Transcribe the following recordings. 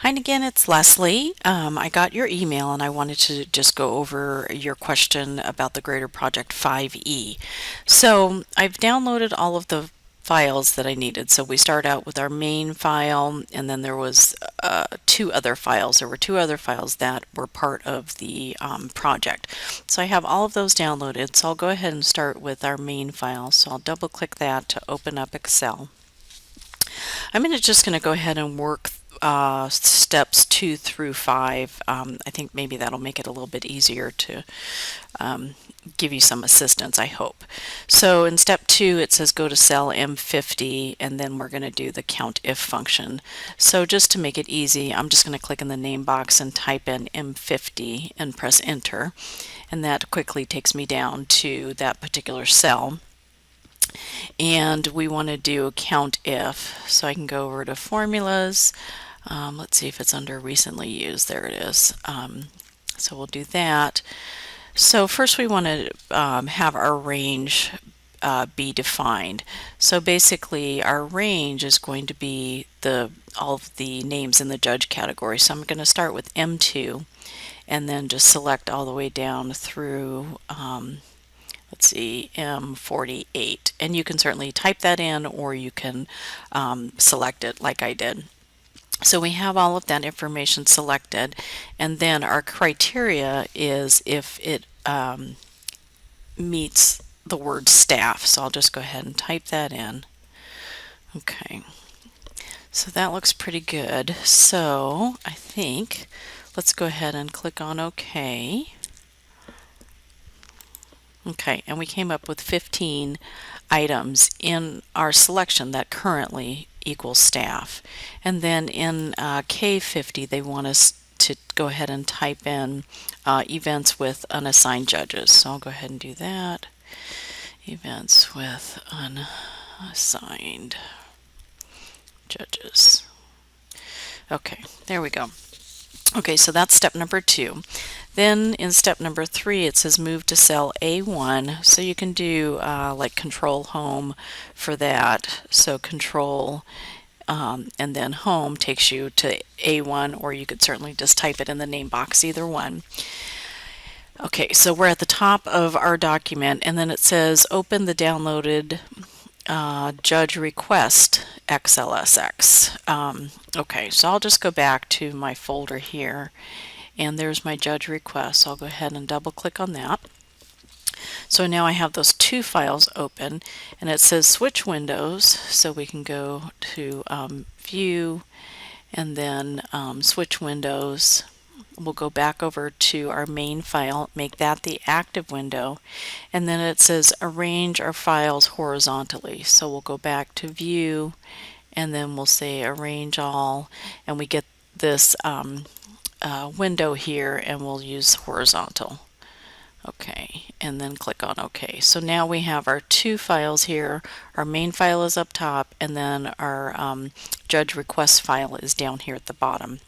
Hi again, it's Leslie. I got your email and I wanted to just go over your question about the Grader Project 5E. So I've downloaded all of the files that I needed. So we start out with our main file, and then there was two other files. There were two other files that were part of the project. So I have all of those downloaded. So I'll go ahead and start with our main file. So I'll double click that to open up Excel. Just going to go ahead and work steps 2 through 5. I think maybe that'll make it a little bit easier to give you some assistance, I hope. So in step 2, it says go to cell M50, and then we're going to do the COUNTIF function. So just to make it easy, I'm just going to click in the name box and type in M50 and press enter, and that quickly takes me down to that particular cell. And we want to do COUNTIF, so I can go over to formulas. Let's see if it's under recently used. There it is. So we'll do that. So first we want to have our range be defined. So basically our range is going to be all of the names in the judge category. So I'm going to start with M2 and then just select all the way down through let's see, M48. And you can certainly type that in, or you can select it like I did. So we have all of that information selected, and then our criteria is if it meets the word staff. So I'll just go ahead and type that in. Okay, so that looks pretty good. So I think let's go ahead and click on OK. Okay, and we came up with 15 items in our selection that currently equals staff. And then in K50, they want us to go ahead and type in events with unassigned judges. So I'll go ahead and do that. Events with unassigned judges. Okay, there we go. Okay, so that's step number 2. Then in step number 3, it says move to cell A1. So you can do like control home for that. So control and then home takes you to A1, or you could certainly just type it in the name box, either one. Okay, so we're at the top of our document, and then it says open the downloaded judge request XLSX. Okay, so I'll just go back to my folder here, and there's my judge request. So I'll go ahead and double click on that. So now I have those two files open, and it says switch windows, so we can go to view and then switch windows. We'll go back over to our main file, make that the active window, and then it says arrange our files horizontally. So we'll go back to view, and then we'll say arrange all, and we get this window here, and we'll use horizontal. Okay, and then click on OK. So now we have our two files here. Our main file is up top, and then our judge request file is down here at the bottom.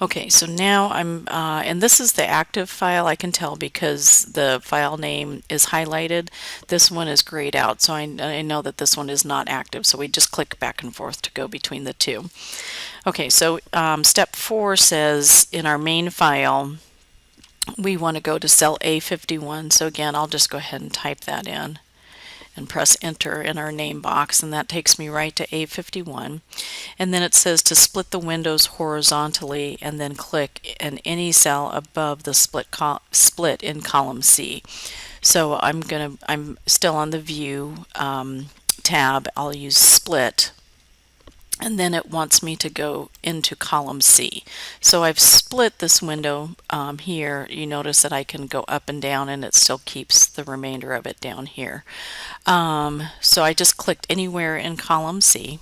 Okay, so now and this is the active file. I can tell because the file name is highlighted. This one is grayed out, so I know that this one is not active. So we just click back and forth to go between the two. Okay, so step 4 says in our main file, we want to go to cell A51. So again, I'll just go ahead and type that in and press enter in our name box, and that takes me right to A51. And then it says to split the windows horizontally, and then click in any cell above the split in column C. So I'm still on the view tab. I'll use split, and then it wants me to go into column C. So I've split this window here. You notice that I can go up and down, and it still keeps the remainder of it down here. So I just clicked anywhere in column C.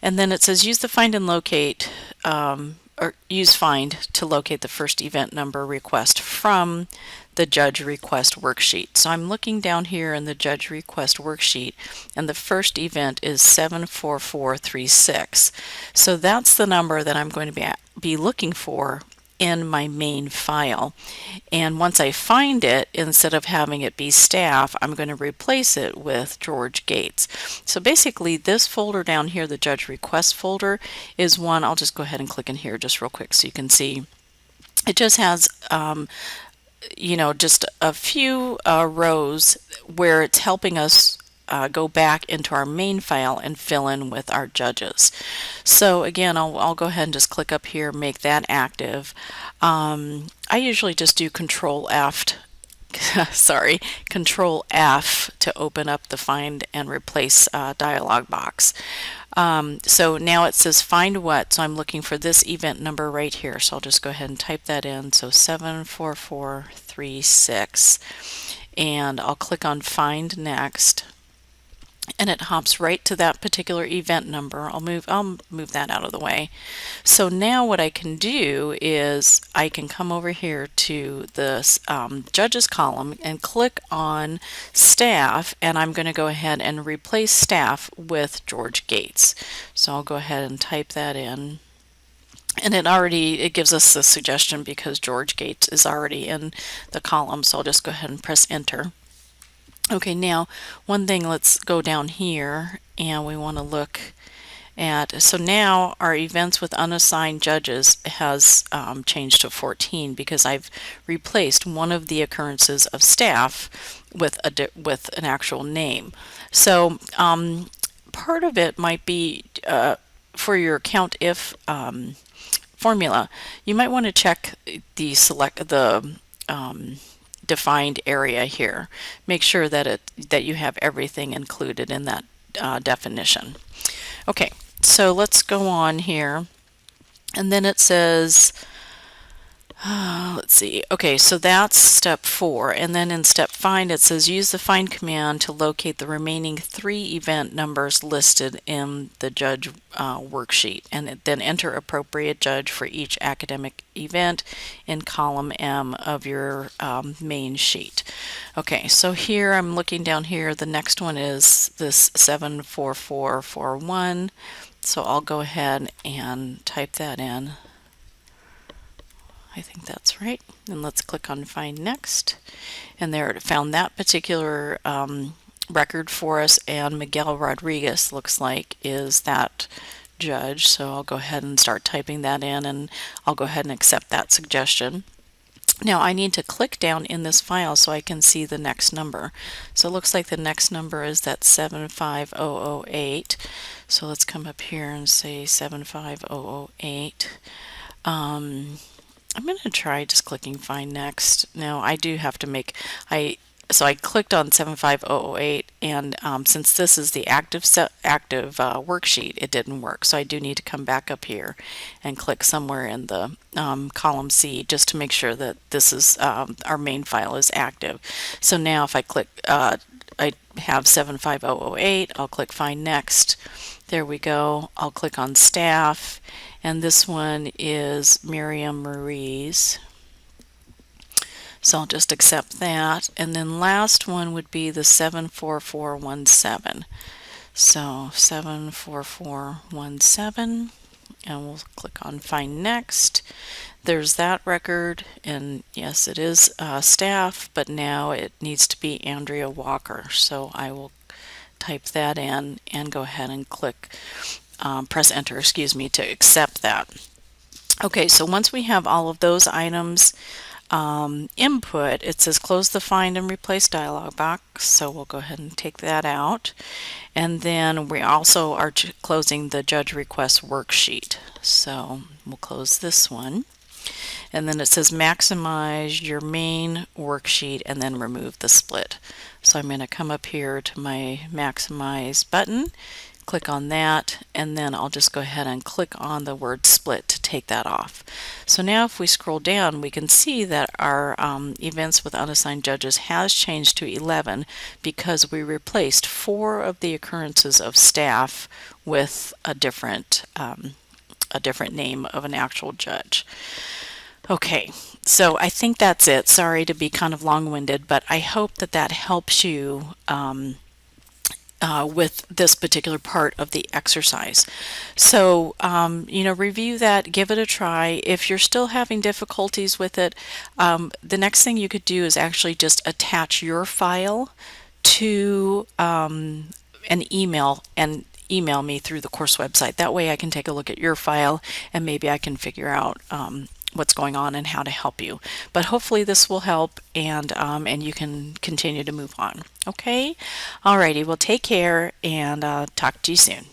And then it says use the find and locate, or use find to locate the first event number request from the judge request worksheet. So I'm looking down here in the judge request worksheet, and the first event is 74436. So that's the number that I'm going to be looking for in my main file. And once I find it, instead of having it be staff, I'm going to replace it with George Gates. So basically this folder down here, the judge request folder, is one. I'll just go ahead and click in here just real quick so you can see. It just has just a few rows where it's helping us go back into our main file and fill in with our judges. So again, I'll go ahead and just click up here, make that active. I usually just do Control F, sorry, Control F to open up the Find and Replace dialog box. So now it says find what, so I'm looking for this event number right here. So I'll just go ahead and type that in. So 74436, and I'll click on Find Next, and it hops right to that particular event number. I'll move that out of the way. So now what I can do is I can come over here to the judges column and click on staff, and I'm going to go ahead and replace staff with George Gates. So I'll go ahead and type that in. And it gives us a suggestion because George Gates is already in the column, so I'll just go ahead and press enter. Okay, now one thing, let's go down here and we want to look at, so now our events with unassigned judges has changed to 14 because I've replaced one of the occurrences of staff with an actual name. So part of it might be for your count if formula, you might want to check the defined area here. Make sure that you have everything included in that definition. Okay, so let's go on here, and then it says let's see. Okay, so that's step 4, and then in step find it says use the find command to locate the remaining 3 event numbers listed in the judge worksheet, and then enter appropriate judge for each academic event in column M of your main sheet. Okay, so here I'm looking down here, the next one is this 74441, so I'll go ahead and type that in. I think that's right. And let's click on Find Next. And there it found that particular record for us, and Miguel Rodriguez looks like is that judge. So I'll go ahead and start typing that in, and I'll go ahead and accept that suggestion. Now I need to click down in this file so I can see the next number. So it looks like the next number is that 75008. So let's come up here and say 75008. I'm going to try just clicking Find Next. Now I do have to so I clicked on 75008, and since this is the active worksheet, it didn't work. So I do need to come back up here and click somewhere in the column C just to make sure that this is our main file is active. So now if I click, I have 75008, I'll click Find Next. There we go. I'll click on staff, and this one is Miriam Ruiz. So I'll just accept that. And then last one would be the 74417. So 74417, and we'll click on Find Next. There's that record, and yes, it is staff, but now it needs to be Andrea Walker. So I will type that in and go ahead and click press enter, to accept that. Okay, so once we have all of those items input, it says close the Find and Replace dialog box, so we'll go ahead and take that out. And then we also are closing the judge request worksheet, so we'll close this one. And then it says maximize your main worksheet and then remove the split. So I'm going to come up here to my maximize button, click on that, and then I'll just go ahead and click on the word split to take that off. So now if we scroll down, we can see that our events with unassigned judges has changed to 11 because we replaced 4 of the occurrences of staff with a different name of an actual judge. Okay, so I think that's it. Sorry to be kind of long-winded, but I hope that that helps you with this particular part of the exercise. So, review that, give it a try. If you're still having difficulties with it, the next thing you could do is actually just attach your file to an email and email me through the course website. That way I can take a look at your file and maybe I can figure out what's going on and how to help you. But hopefully this will help, and you can continue to move on. Okay? Alrighty, well, take care, and talk to you soon.